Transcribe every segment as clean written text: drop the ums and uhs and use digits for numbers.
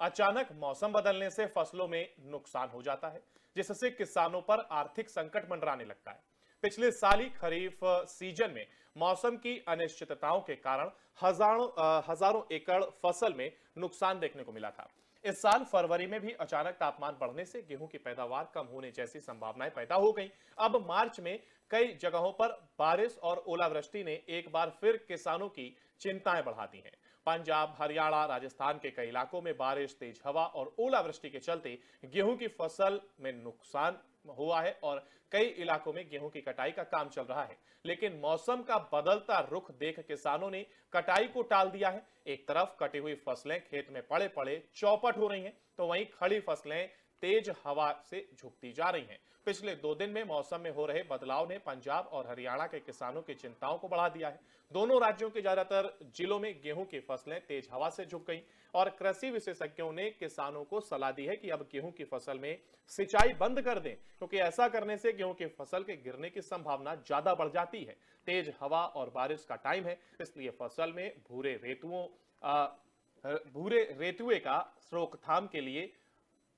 अचानक मौसम बदलने से फसलों में नुकसान हो जाता है, जिससे किसानों पर आर्थिक संकट मंडराने लगता है। पिछले साल ही खरीफ सीजन में मौसम की अनिश्चितताओं के कारण हजारों एकड़ फसल में नुकसान देखने को मिला था। इस साल फरवरी में भी अचानक तापमान बढ़ने से गेहूं की पैदावार कम होने जैसी संभावनाएं पैदा हो गई। अब मार्च में कई जगहों पर बारिश और ओलावृष्टि ने एक बार फिर किसानों की चिंताएं बढ़ा दी हैं। पंजाब, हरियाणा, राजस्थान के कई इलाकों में बारिश, तेज हवा और ओलावृष्टि के चलते गेहूं की फसल में नुकसान हुआ है और कई इलाकों में गेहूं की कटाई का काम चल रहा है। लेकिन मौसम का बदलता रुख देख किसानों ने कटाई को टाल दिया है। एक तरफ कटी हुई फसलें खेत में पड़े पड़े चौपट हो रही हैं, तो वहीं खड़ी फसलें तेज हवा से झुकती जा रही हैं। पिछले 2 दिन में मौसम में हो रहे बदलाव ने पंजाब और हरियाणा के किसानों की चिंताओं को बढ़ा दिया है। दोनों राज्यों के ज्यादातर जिलों में गेहूं की फसलें तेज हवा से झुक गई और कृषि विशेषज्ञों ने किसानों को सलाह दी है कि अब गेहूं की फसल में सिंचाई बंद कर दें, क्योंकि ऐसा करने से गेहूं की फसल के गिरने की संभावना ज्यादा बढ़ जाती है। तेज हवा और बारिश का टाइम है, इसलिए फसल में भूरे रेतुए का रोकथाम के लिए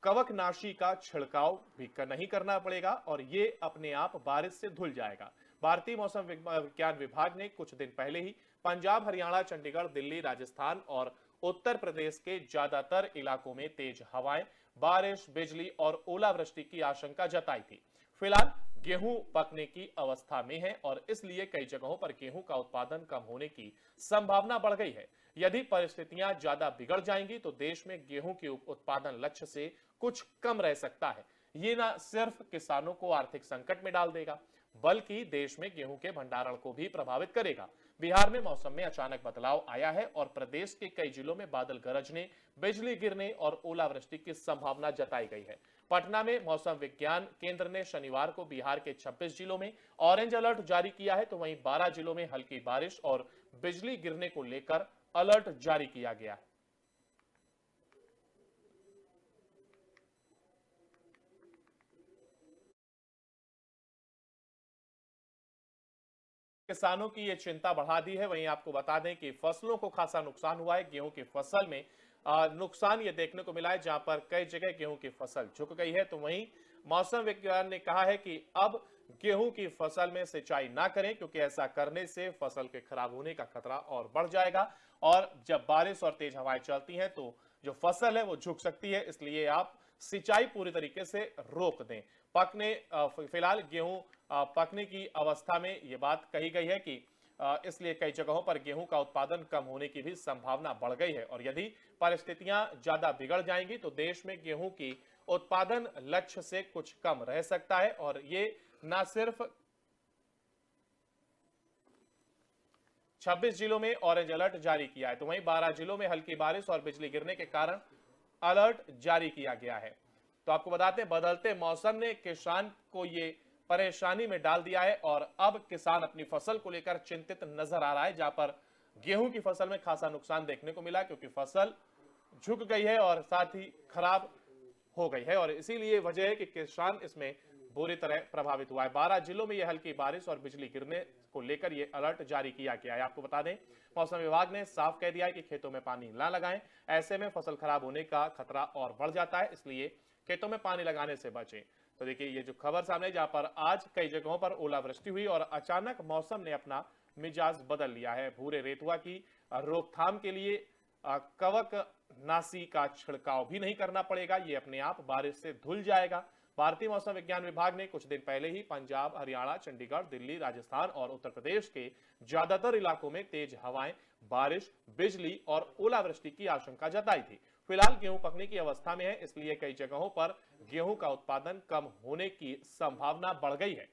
कवकनाशी का छिड़काव भी नहीं करना पड़ेगा और ये अपने आप बारिश से धुल जाएगा। भारतीय मौसम विज्ञान विभाग ने कुछ दिन पहले ही पंजाब, हरियाणा, चंडीगढ़, दिल्ली, राजस्थान और उत्तर प्रदेश के ज्यादातर इलाकों में तेज हवाएं, बारिश, बिजली और ओलावृष्टि की आशंका जताई थी। फिलहाल गेहूं पकने की अवस्था में है और इसलिए कई जगहों पर गेहूं का उत्पादन कम होने की संभावना बढ़ गई है। यदि परिस्थितियां ज्यादा बिगड़ जाएंगी तो देश में गेहूं के उत्पादन लक्ष्य से कुछ कम रह सकता है। ये न सिर्फ किसानों को आर्थिक संकट में डाल देगा, बल्कि देश में गेहूं के भंडारण को भी प्रभावित करेगा। बिहार में मौसम में अचानक बदलाव आया है और प्रदेश के कई जिलों में बादल गरजने, बिजली गिरने और ओलावृष्टि की संभावना जताई गई है। पटना में मौसम विज्ञान केंद्र ने शनिवार को बिहार के 26 जिलों में ऑरेंज अलर्ट जारी किया है, तो वहीं 12 जिलों में हल्की बारिश और बिजली गिरने को लेकर अलर्ट जारी किया गया है। किसानों की ये चिंता बढ़ा दी है। वहीं आपको बता दें कि फसलों को खासा नुकसान हुआ है। गेहूं की फसल में नुकसान ये देखने को मिला है, जहां पर कई जगह गेहूं की फसल झुक गई है। तो वहीं मौसम विज्ञान ने कहा है कि अब गेहूं की फसल में सिंचाई ना करें, क्योंकि ऐसा करने से फसल के खराब होने का खतरा और बढ़ जाएगा और जब बारिश और तेज हवाएं चलती हैं तो जो फसल है वो झुक सकती है। इसलिए आप सिंचाई पूरी तरीके से रोक दें। फिलहाल गेहूं पकने की अवस्था में ये बात कही गई है कि इसलिए कई जगहों पर गेहूं का उत्पादन कम होने की भी संभावना बढ़ गई है और यदि परिस्थितियां ज्यादा बिगड़ जाएंगी तो देश में गेहूं की उत्पादन लक्ष्य से कुछ कम रह सकता है। और ये न सिर्फ 26 जिलों में ऑरेंज अलर्ट जारी किया है, तो वहीं 12 जिलों में हल्की बारिश और बिजली गिरने के कारण अलर्ट जारी किया गया है। तो आपको बताते हैं, बदलते मौसम ने किसान को ये परेशानी में डाल दिया है और अब किसान अपनी फसल को लेकर चिंतित नजर आ रहा है, जहां पर गेहूं की फसल में खासा नुकसान देखने को मिला, क्योंकि फसल झुक गई है और साथ ही खराब हो गई है और इसीलिए वजह है कि किसान इसमें बुरी तरह प्रभावित हुआ है। 12 जिलों में यह हल्की बारिश और बिजली गिरने को लेकर यह अलर्ट जारी किया गया है। आपको बता दें, मौसम विभाग ने साफ कह दिया है कि खेतों में पानी ना लगाएं, ऐसे में फसल खराब होने का खतरा और बढ़ जाता है, इसलिए खेतों में पानी लगाने से बचें। तो देखिए, ये जो खबर सामने, जहां पर आज कई जगहों पर ओलावृष्टि हुई और अचानक मौसम ने अपना मिजाज बदल लिया है। भूरे रेतुआ की रोकथाम के लिए कवकनाशी का छिड़काव भी नहीं करना पड़ेगा, ये अपने आप बारिश से धुल जाएगा। भारतीय मौसम विज्ञान विभाग ने कुछ दिन पहले ही पंजाब, हरियाणा, चंडीगढ़, दिल्ली, राजस्थान और उत्तर प्रदेश के ज्यादातर इलाकों में तेज हवाएं, बारिश, बिजली और ओलावृष्टि की आशंका जताई थी। फिलहाल गेहूं पकने की अवस्था में है, इसलिए कई जगहों पर गेहूं का उत्पादन कम होने की संभावना बढ़ गई है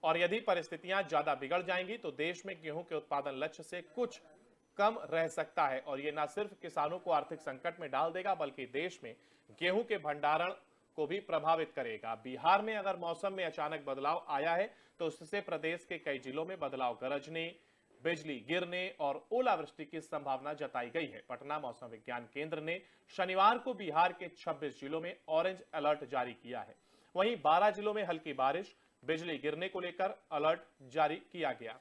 और यदि परिस्थितियां ज्यादा बिगड़ जाएंगी तो देश में गेहूं के उत्पादन लक्ष्य से कुछ कम रह सकता है और यह न सिर्फ किसानों को आर्थिक संकट में डाल देगा, बल्कि देश में गेहूं के भंडारण को भी प्रभावित करेगा। बिहार में अगर मौसम में अचानक बदलाव आया है तो उससे प्रदेश के कई जिलों में बदलाव गरजने, बिजली गिरने और ओलावृष्टि की संभावना जताई गई है। पटना मौसम विज्ञान केंद्र ने शनिवार को बिहार के 26 जिलों में ऑरेंज अलर्ट जारी किया है। वहीं 12 जिलों में हल्की बारिश, बिजली गिरने को लेकर अलर्ट जारी किया गया।